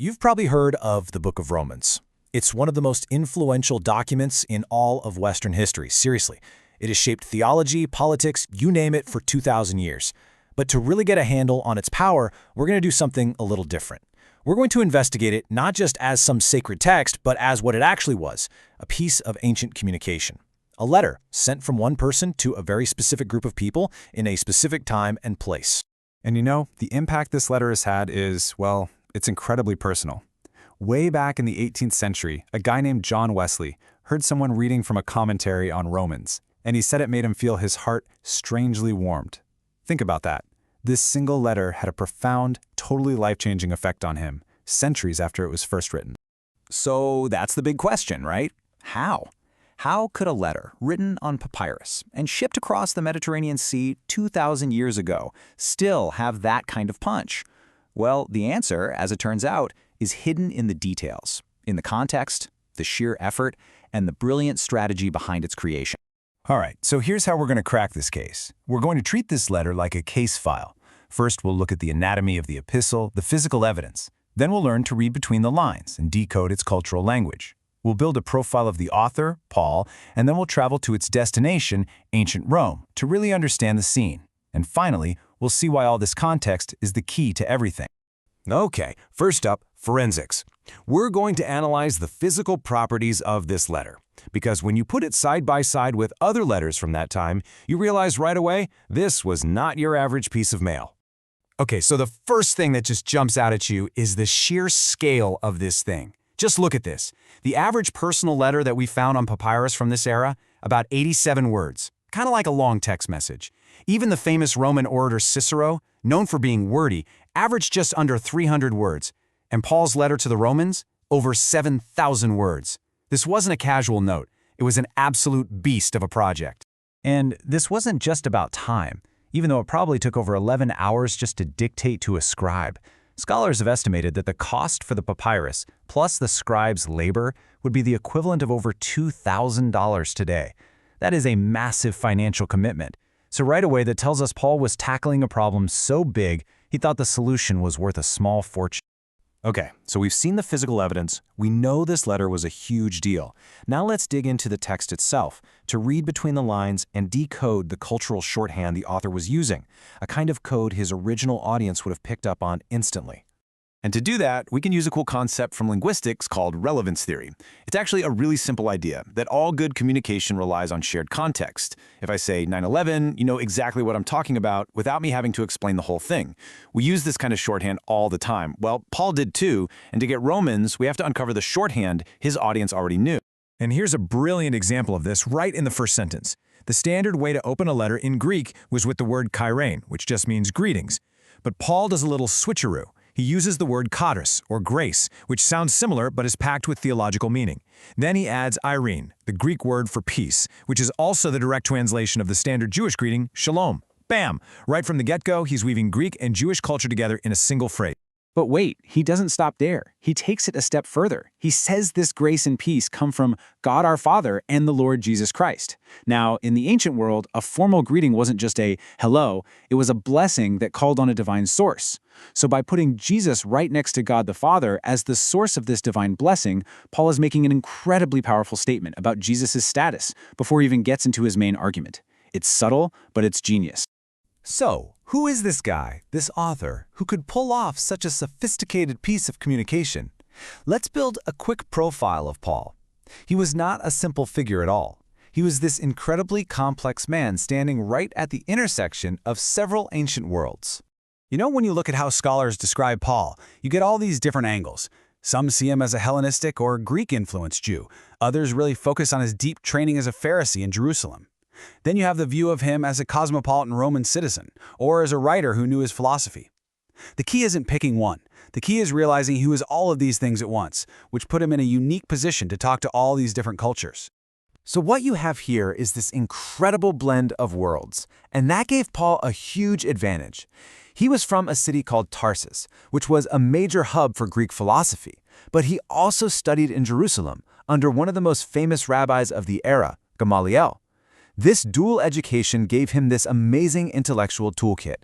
You've probably heard of the Book of Romans. It's one of the most influential documents in all of Western history, seriously. It has shaped theology, politics, you name it, for 2,000 years. But to really get a handle on its power, we're going to do something a little different. We're going to investigate it not just as some sacred text, but as what it actually was, a piece of ancient communication. A letter sent from one person to a very specific group of people in a specific time and place. And you know, the impact this letter has had is, well, it's incredibly personal. Way back in the 18th century, a guy named John Wesley heard someone reading from a commentary on Romans, and he said it made him feel his heart strangely warmed. Think about that. This single letter had a profound, totally life-changing effect on him, centuries after it was first written. So that's the big question, right? How? How could a letter written on papyrus and shipped across the Mediterranean Sea 2,000 years ago still have that kind of punch? Well, the answer, as it turns out, is hidden in the details, in the context, the sheer effort, and the brilliant strategy behind its creation. All right, so here's how we're going to crack this case. We're going to treat this letter like a case file. First, we'll look at the anatomy of the epistle, the physical evidence. Then we'll learn to read between the lines and decode its cultural language. We'll build a profile of the author, Paul, and then we'll travel to its destination, ancient Rome, to really understand the scene. And finally, we'll see why all this context is the key to everything. Okay, first up, forensics. We're going to analyze the physical properties of this letter, because when you put it side by side with other letters from that time, you realize right away this was not your average piece of mail. Okay, so the first thing that just jumps out at you is the sheer scale of this thing. Just look at this. The average personal letter that we found on papyrus from this era, about 87 words, kind of like a long text message. Even the famous Roman orator Cicero, known for being wordy, averaged just under 300 words. And Paul's letter to the Romans, over 7,000 words. This wasn't a casual note. It was an absolute beast of a project. And this wasn't just about time, even though it probably took over 11 hours just to dictate to a scribe. Scholars have estimated that the cost for the papyrus, plus the scribe's labor, would be the equivalent of over $2,000 today. That is a massive financial commitment. So right away, that tells us Paul was tackling a problem so big, he thought the solution was worth a small fortune. Okay, so we've seen the physical evidence. We know this letter was a huge deal. Now let's dig into the text itself to read between the lines and decode the cultural shorthand the author was using, a kind of code his original audience would have picked up on instantly. And to do that, we can use a cool concept from linguistics called relevance theory. It's actually a really simple idea that all good communication relies on shared context. If I say 9/11, you know exactly what I'm talking about without me having to explain the whole thing. We use this kind of shorthand all the time. Well, Paul did too, and to get Romans, we have to uncover the shorthand his audience already knew. And here's a brilliant example of this right in the first sentence. The standard way to open a letter in Greek was with the word kairein, which just means greetings. But Paul does a little switcheroo. He uses the word charis, or grace, which sounds similar but is packed with theological meaning. Then he adds irene, the Greek word for peace, which is also the direct translation of the standard Jewish greeting, shalom. Bam! Right from the get-go, he's weaving Greek and Jewish culture together in a single phrase. But wait, he doesn't stop there. He takes it a step further. He says this grace and peace come from God our Father and the Lord Jesus Christ. Now, in the ancient world, a formal greeting wasn't just a hello, it was a blessing that called on a divine source. So by putting Jesus right next to God the Father as the source of this divine blessing, Paul is making an incredibly powerful statement about Jesus' status before he even gets into his main argument. It's subtle, but it's genius. So, who is this guy, this author, who could pull off such a sophisticated piece of communication? Let's build a quick profile of Paul. He was not a simple figure at all. He was this incredibly complex man standing right at the intersection of several ancient worlds. You know, when you look at how scholars describe Paul, you get all these different angles. Some see him as a Hellenistic or Greek-influenced Jew. Others really focus on his deep training as a Pharisee in Jerusalem. Then you have the view of him as a cosmopolitan Roman citizen, or as a writer who knew his philosophy. The key isn't picking one. The key is realizing he was all of these things at once, which put him in a unique position to talk to all these different cultures. So what you have here is this incredible blend of worlds, and that gave Paul a huge advantage. He was from a city called Tarsus, which was a major hub for Greek philosophy, but he also studied in Jerusalem under one of the most famous rabbis of the era, Gamaliel. This dual education gave him this amazing intellectual toolkit.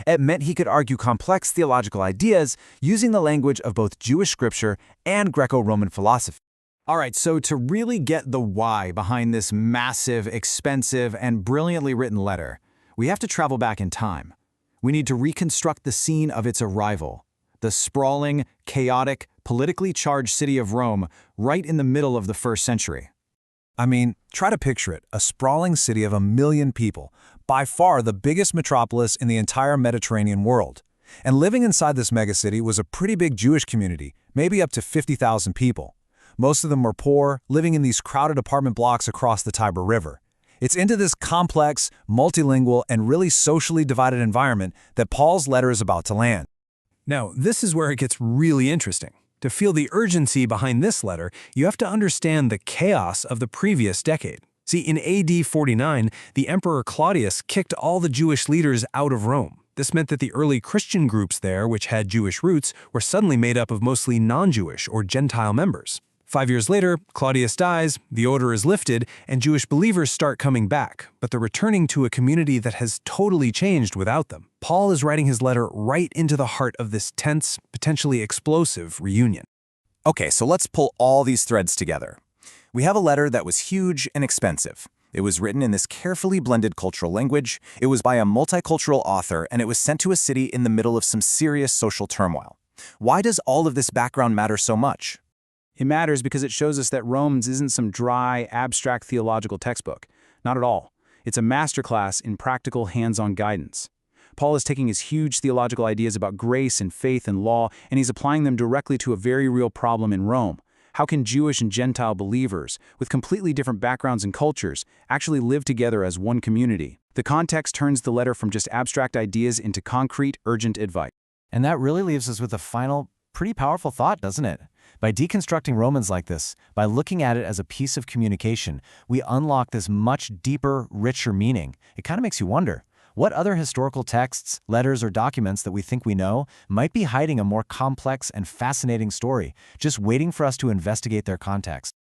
It meant he could argue complex theological ideas using the language of both Jewish scripture and Greco-Roman philosophy. All right, so to really get the why behind this massive, expensive, and brilliantly written letter, we have to travel back in time. We need to reconstruct the scene of its arrival. The sprawling, chaotic, politically charged city of Rome right in the middle of the 1st century. I mean, try to picture it, a sprawling city of 1 million people, by far the biggest metropolis in the entire Mediterranean world. And living inside this megacity was a pretty big Jewish community, maybe up to 50,000 people. Most of them were poor, living in these crowded apartment blocks across the Tiber River. It's into this complex, multilingual, and really socially divided environment that Paul's letter is about to land. Now, this is where it gets really interesting. To feel the urgency behind this letter, you have to understand the chaos of the previous decade. See, in AD 49, the Emperor Claudius kicked all the Jewish leaders out of Rome. This meant that the early Christian groups there, which had Jewish roots, were suddenly made up of mostly non-Jewish or Gentile members. 5 years later, Claudius dies, the order is lifted, and Jewish believers start coming back, but they're returning to a community that has totally changed without them. Paul is writing his letter right into the heart of this tense, potentially explosive reunion. Okay, so let's pull all these threads together. We have a letter that was huge and expensive. It was written in this carefully blended cultural language, it was by a multicultural author, and it was sent to a city in the middle of some serious social turmoil. Why does all of this background matter so much? It matters because it shows us that Romans isn't some dry, abstract theological textbook. Not at all. It's a masterclass in practical, hands-on guidance. Paul is taking his huge theological ideas about grace and faith and law, and he's applying them directly to a very real problem in Rome. How can Jewish and Gentile believers, with completely different backgrounds and cultures, actually live together as one community? The context turns the letter from just abstract ideas into concrete, urgent advice. And that really leaves us with a final, pretty powerful thought, doesn't it? By deconstructing Romans like this, by looking at it as a piece of communication, we unlock this much deeper, richer meaning. It kind of makes you wonder, what other historical texts, letters, or documents that we think we know might be hiding a more complex and fascinating story, just waiting for us to investigate their context?